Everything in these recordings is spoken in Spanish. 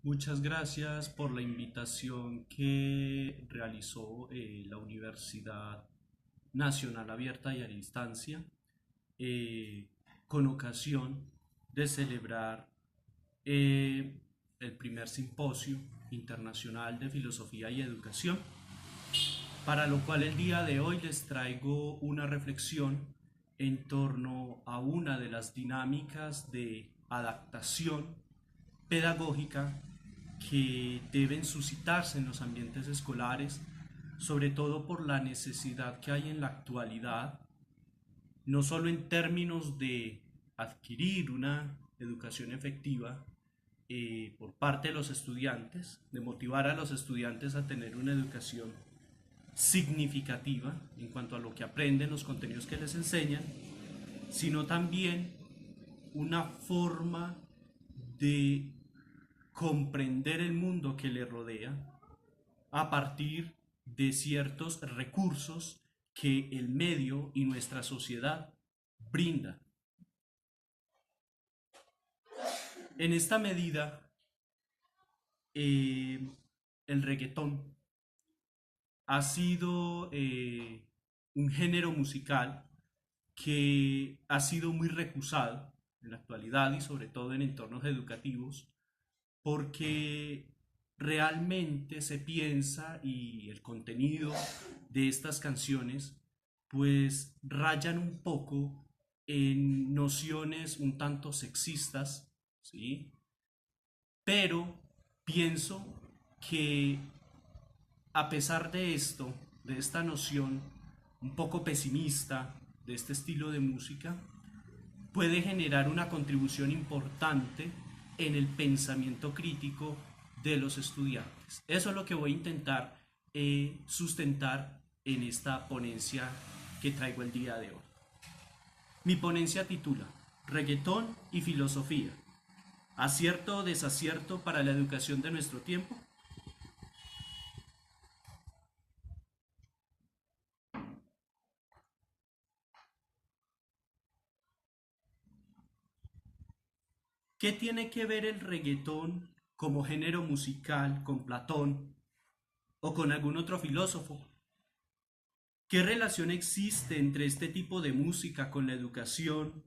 Muchas gracias por la invitación que realizó la Universidad Nacional Abierta y a Distancia eh, con ocasión de celebrar el primer simposio internacional de filosofía y educación, para lo cual el día de hoy les traigo una reflexión en torno a una de las dinámicas de adaptación pedagógica que deben suscitarse en los ambientes escolares, sobre todo por la necesidad que hay en la actualidad, no solo en términos de adquirir una educación efectiva por parte de los estudiantes, de motivar a los estudiantes a tener una educación significativa en cuanto a lo que aprenden, los contenidos que les enseñan, sino también una forma de comprender el mundo que le rodea a partir de ciertos recursos que el medio y nuestra sociedad brinda. En esta medida, eh, el reggaetón ha sido un género musical que ha sido muy recusado en la actualidad y sobre todo en entornos educativos, porque realmente se piensa y el contenido de estas canciones pues rayan un poco en nociones un tanto sexistas, ¿sí? Pero pienso que a pesar de esto, de esta noción un poco pesimista de este estilo de música, puede generar una contribución importante en el pensamiento crítico de los estudiantes. Eso es lo que voy a intentar sustentar en esta ponencia que traigo el día de hoy. Mi ponencia titula Reggaetón y filosofía, acierto o desacierto para la educación de nuestro tiempo. ¿Qué tiene que ver el reggaetón como género musical con Platón o con algún otro filósofo? ¿Qué relación existe entre este tipo de música con la educación,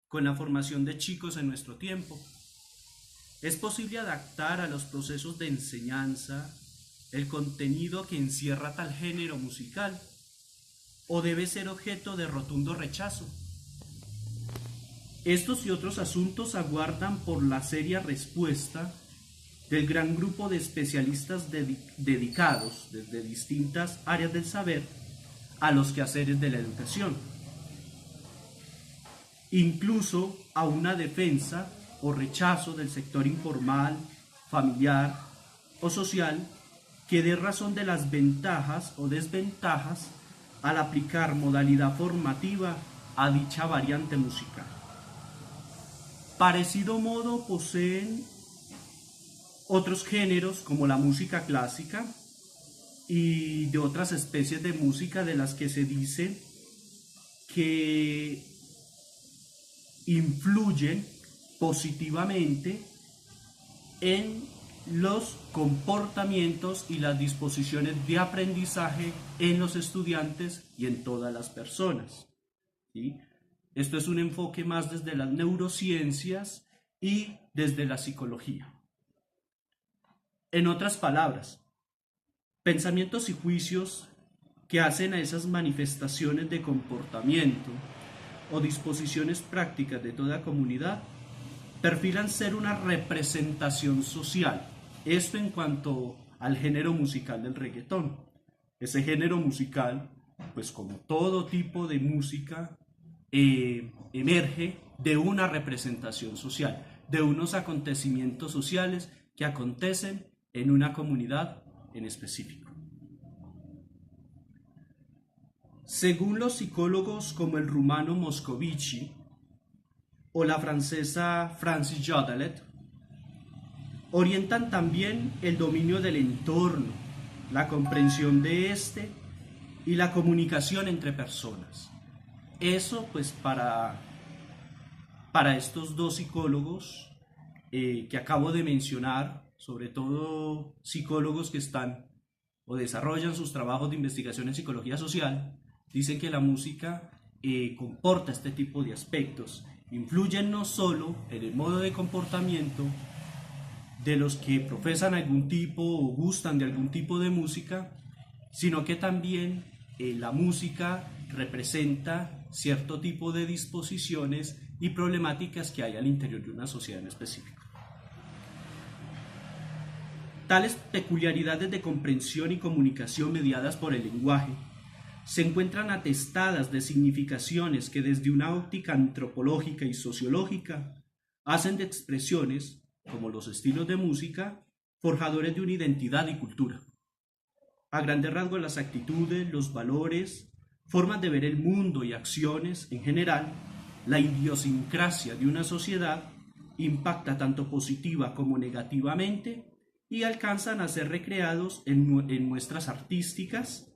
con la formación de chicos en nuestro tiempo? ¿Es posible adaptar a los procesos de enseñanza el contenido que encierra tal género musical? ¿O debe ser objeto de rotundo rechazo? Estos y otros asuntos aguardan por la seria respuesta del gran grupo de especialistas dedicados desde distintas áreas del saber a los quehaceres de la educación, incluso a una defensa o rechazo del sector informal, familiar o social que dé razón de las ventajas o desventajas al aplicar modalidad formativa a dicha variante musical. Parecido modo poseen otros géneros como la música clásica y de otras especies de música de las que se dice que influyen positivamente en los comportamientos y las disposiciones de aprendizaje en los estudiantes y en todas las personas, ¿sí? Esto es un enfoque más desde las neurociencias y desde la psicología. En otras palabras, pensamientos y juicios que hacen a esas manifestaciones de comportamiento o disposiciones prácticas de toda comunidad perfilan ser una representación social. Esto en cuanto al género musical del reggaetón. Ese género musical, pues como todo tipo de música, emerge de una representación social, de unos acontecimientos sociales que acontecen en una comunidad en específico. Según los psicólogos como el rumano Moscovici o la francesa Francis Jodelet, orientan también el dominio del entorno, la comprensión de este y la comunicación entre personas. Eso pues para estos dos psicólogos que acabo de mencionar sobre todo psicólogos que están o desarrollan sus trabajos de investigación en psicología social, dicen que la música comporta este tipo de aspectos. Influyen no solo en el modo de comportamiento de los que profesan algún tipo o gustan de algún tipo de música, sino que también la música representa cierto tipo de disposiciones y problemáticas que hay al interior de una sociedad en específico. Tales peculiaridades de comprensión y comunicación mediadas por el lenguaje se encuentran atestadas de significaciones que desde una óptica antropológica y sociológica hacen de expresiones, como los estilos de música, forjadores de una identidad y cultura. A grandes rasgos, las actitudes, los valores, formas de ver el mundo y acciones en general, la idiosincrasia de una sociedad impacta tanto positiva como negativamente y alcanzan a ser recreados en muestras artísticas,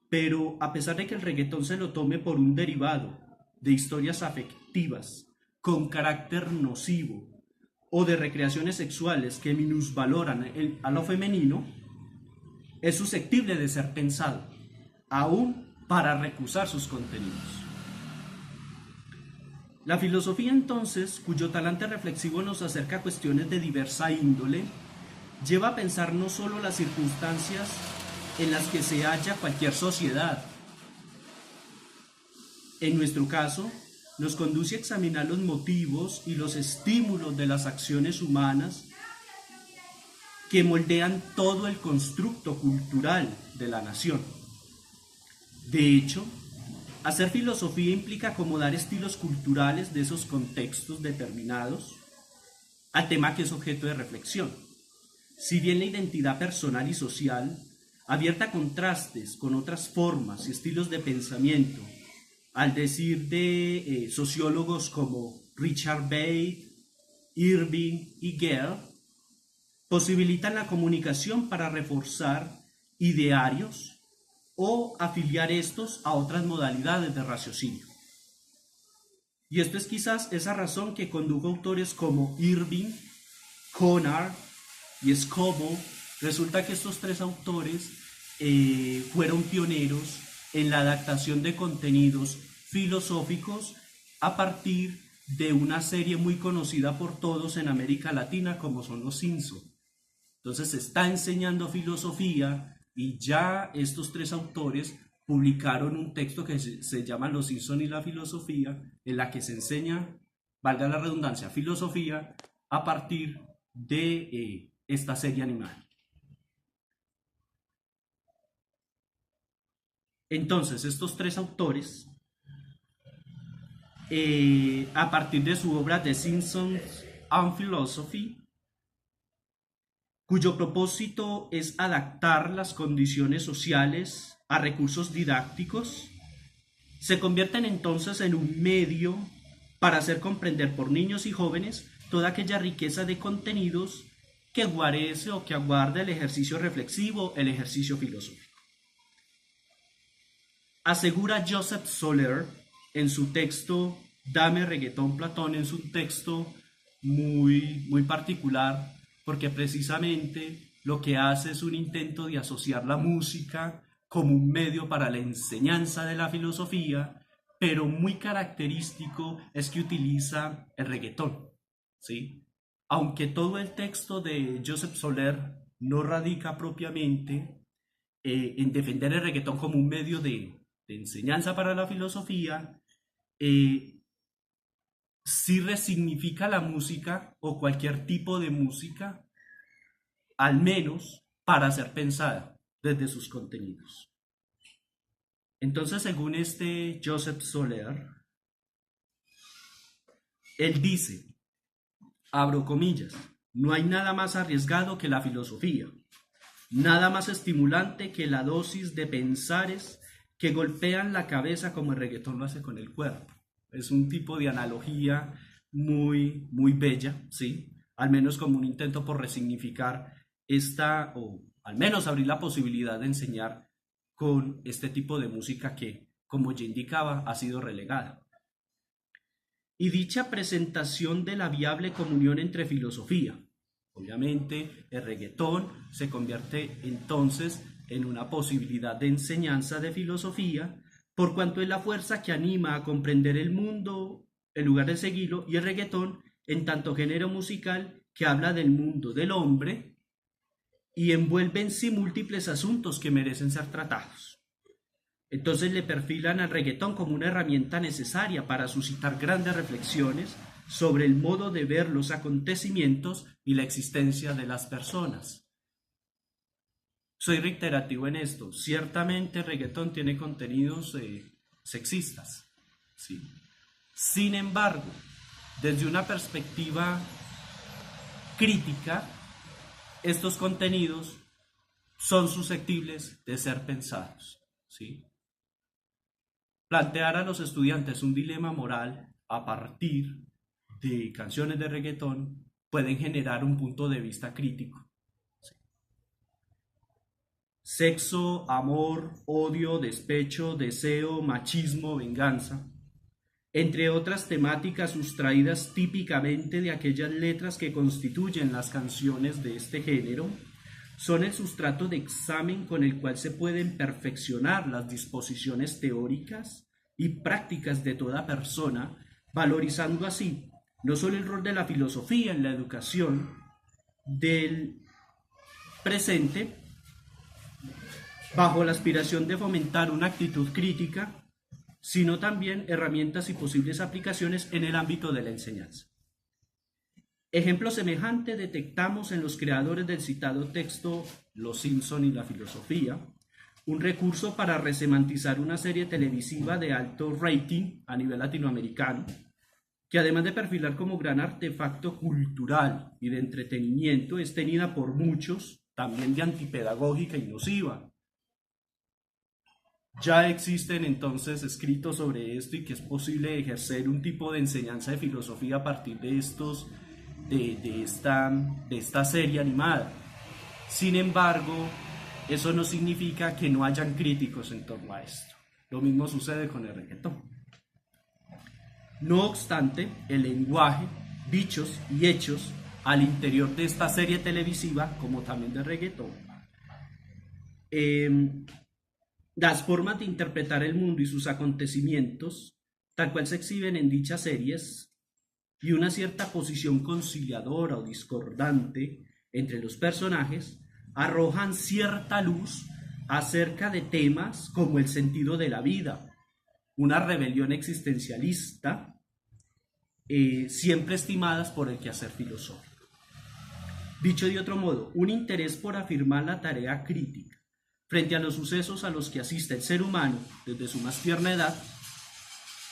pero a pesar de que el reggaetón se lo tome por un derivado de historias afectivas con carácter nocivo o de recreaciones sexuales que minusvaloran a lo femenino, es susceptible de ser pensado, aún para recusar sus contenidos. La filosofía, entonces, cuyo talante reflexivo nos acerca a cuestiones de diversa índole, lleva a pensar no solo las circunstancias en las que se halla cualquier sociedad. En nuestro caso, nos conduce a examinar los motivos y los estímulos de las acciones humanas que moldean todo el constructo cultural de la nación. De hecho, hacer filosofía implica acomodar estilos culturales de esos contextos determinados al tema que es objeto de reflexión. Si bien la identidad personal y social, abierta a contrastes con otras formas y estilos de pensamiento, al decir de sociólogos como Richard Bate, Irving y Gale, posibilitan la comunicación para reforzar idearios o afiliar estos a otras modalidades de raciocinio. Y esto es quizás esa razón que condujo a autores como Irving, Conard y Scoble. Resulta que estos tres autores fueron pioneros en la adaptación de contenidos filosóficos a partir de una serie muy conocida por todos en América Latina como son Los Simpson. Entonces se está enseñando filosofía y ya estos tres autores publicaron un texto que se llama Los Simpson y la filosofía, en la que se enseña, valga la redundancia, filosofía a partir de esta serie animada. Entonces, estos tres autores, a partir de su obra The Simpsons and Philosophy, cuyo propósito es adaptar las condiciones sociales a recursos didácticos, se convierten entonces en un medio para hacer comprender por niños y jóvenes toda aquella riqueza de contenidos que guarece o que aguarda el ejercicio reflexivo, el ejercicio filosófico. Asegura Joseph Soler en su texto Dame Reggaetón Platón, es un texto muy particular, porque precisamente lo que hace es un intento de asociar la música como un medio para la enseñanza de la filosofía, pero muy característico es que utiliza el reggaetón, ¿sí? Aunque todo el texto de Joseph Soler no radica propiamente en defender el reggaetón como un medio de enseñanza para la filosofía, sí resignifica la música o cualquier tipo de música, al menos para ser pensada desde sus contenidos. Entonces, según este Joseph Soler, él dice, abro comillas, no hay nada más arriesgado que la filosofía, nada más estimulante que la dosis de pensares que golpean la cabeza como el reggaetón lo hace con el cuerpo. Es un tipo de analogía muy bella, ¿sí? Al menos como un intento por resignificar esta, o al menos abrir la posibilidad de enseñar con este tipo de música que, como ya indicaba, ha sido relegada. Y dicha presentación de la viable comunión entre filosofía, Obviamente, el reggaetón se convierte entonces en una posibilidad de enseñanza de filosofía, por cuanto es la fuerza que anima a comprender el mundo en lugar de seguirlo, y el reggaetón en tanto género musical que habla del mundo del hombre y envuelve en sí múltiples asuntos que merecen ser tratados. Entonces le perfilan al reggaetón como una herramienta necesaria para suscitar grandes reflexiones sobre el modo de ver los acontecimientos y la existencia de las personas. Soy reiterativo en esto. Ciertamente el reggaetón tiene contenidos sexistas, ¿sí? Sin embargo, desde una perspectiva crítica, estos contenidos son susceptibles de ser pensados, ¿sí? Plantear a los estudiantes un dilema moral a partir de canciones de reggaetón pueden generar un punto de vista crítico. Sexo, amor, odio, despecho, deseo, machismo, venganza, entre otras temáticas sustraídas típicamente de aquellas letras que constituyen las canciones de este género, son el sustrato de examen con el cual se pueden perfeccionar las disposiciones teóricas y prácticas de toda persona, valorizando así no solo el rol de la filosofía en la educación del presente, bajo la aspiración de fomentar una actitud crítica, sino también herramientas y posibles aplicaciones en el ámbito de la enseñanza. Ejemplo semejante detectamos en los creadores del citado texto Los Simpson y la filosofía, un recurso para resemantizar una serie televisiva de alto rating a nivel latinoamericano, que además de perfilar como gran artefacto cultural y de entretenimiento, es tenida por muchos también de antipedagógica y nociva. Ya existen entonces escritos sobre esto y que es posible ejercer un tipo de enseñanza de filosofía a partir de esta serie animada. Sin embargo, eso no significa que no hayan críticos en torno a esto. Lo mismo sucede con el reggaetón. No obstante, el lenguaje, dichos y hechos al interior de esta serie televisiva, como también de reggaetón, las formas de interpretar el mundo y sus acontecimientos, tal cual se exhiben en dichas series, y una cierta posición conciliadora o discordante entre los personajes, arrojan cierta luz acerca de temas como el sentido de la vida, una rebelión existencialista, siempre estimadas por el quehacer filosófico. Dicho de otro modo, un interés por afirmar la tarea crítica frente a los sucesos a los que asiste el ser humano desde su más tierna edad,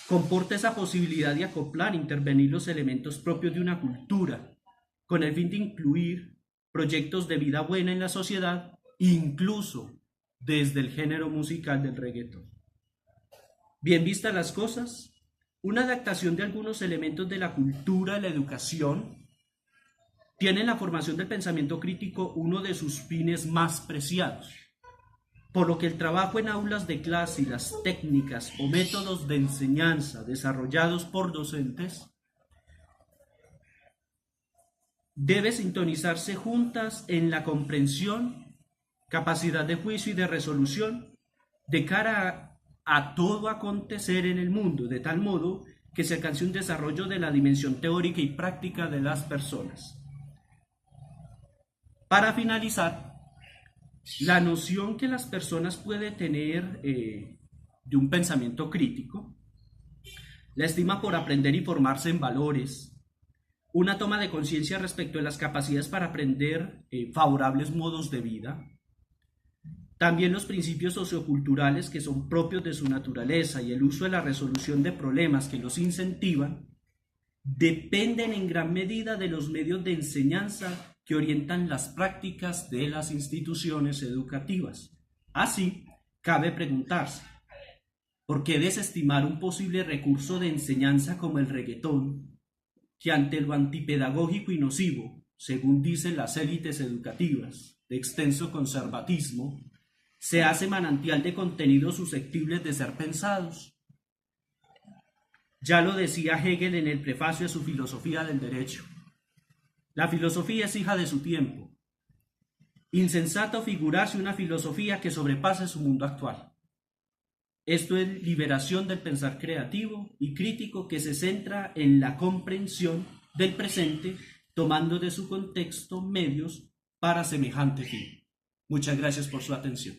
comporta esa posibilidad de acoplar e intervenir los elementos propios de una cultura, con el fin de incluir proyectos de vida buena en la sociedad, incluso desde el género musical del reggaetón. Bien vistas las cosas, una adaptación de algunos elementos de la cultura, la educación, tiene en la formación del pensamiento crítico uno de sus fines más preciados, por lo que el trabajo en aulas de clase y las técnicas o métodos de enseñanza desarrollados por docentes debe sintonizarse juntas en la comprensión, capacidad de juicio y de resolución de cara a todo acontecer en el mundo, de tal modo que se alcance un desarrollo de la dimensión teórica y práctica de las personas. Para finalizar, la noción que las personas pueden tener de un pensamiento crítico, la estima por aprender y formarse en valores, una toma de conciencia respecto de las capacidades para aprender favorables modos de vida, también los principios socioculturales que son propios de su naturaleza y el uso de la resolución de problemas que los incentivan, dependen en gran medida de los medios de enseñanza que orientan las prácticas de las instituciones educativas. Así, cabe preguntarse, ¿por qué desestimar un posible recurso de enseñanza como el reggaetón, que ante lo antipedagógico y nocivo, según dicen las élites educativas, de extenso conservatismo, se hace manantial de contenidos susceptibles de ser pensados? Ya lo decía Hegel en el prefacio de su Filosofía del Derecho. La filosofía es hija de su tiempo. Insensato figurarse una filosofía que sobrepase su mundo actual. Esto es liberación del pensar creativo y crítico que se centra en la comprensión del presente, tomando de su contexto medios para semejante fin. Muchas gracias por su atención.